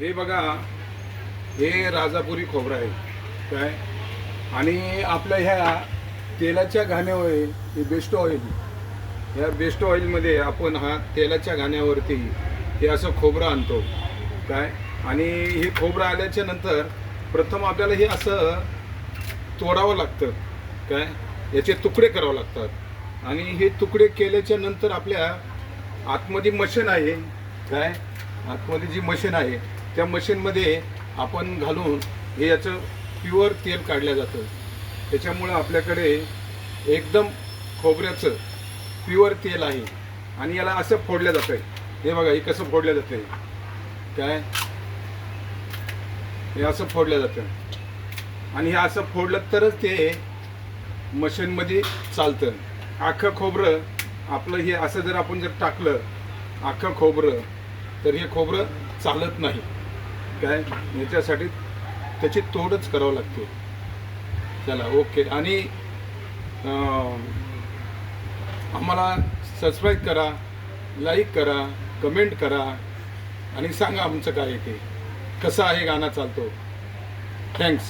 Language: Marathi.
हे बघा, हे राजापुरी खोबरं आहे काय. आणि आपल्या ह्या तेलाच्या घाण्यावर हे बेस्ट ऑइल, या बेस्ट ऑइलमध्ये आपण हा तेलाच्या घाण्यावरती हे असं खोबरं आणतो काय. आणि हे खोबरं आल्याच्या नंतर प्रथम आपल्याला हे असं तोडावं लागतं काय, याचे तुकडे करावे लागतात. आणि हे तुकडे केल्याच्या नंतर आपल्या आतमध्ये मशीन आहे काय, आतमध्ये जी मशीन आहे त्या मशीनमध्ये आपण घालून हे याचं प्युअर तेल काढलं जातं. त्याच्यामुळं आपल्याकडे एकदम खोबऱ्याचं प्युअर तेल आहे. आणि याला असं फोडलं जातं आहे. हे बघा, हे कसं फोडलं जातं आहे काय, हे असं फोडलं जातं. आणि हे असं फोडलं तरच ते मशीनमध्ये चालतं. अख्खं खोबरं आपलं हे असं जर आपण जर टाकलं अख्खं खोबरं, तर हे खोबरं चालत नाही काय. याच्यासाठी त्याची तोडच करावं लागते. चला ओके. आणि आम्हाला सबस्क्राईब करा, लाईक करा, कमेंट करा आणि सांगा आमचं काय ते कसं आहे गाणं चालतो. थँक्स.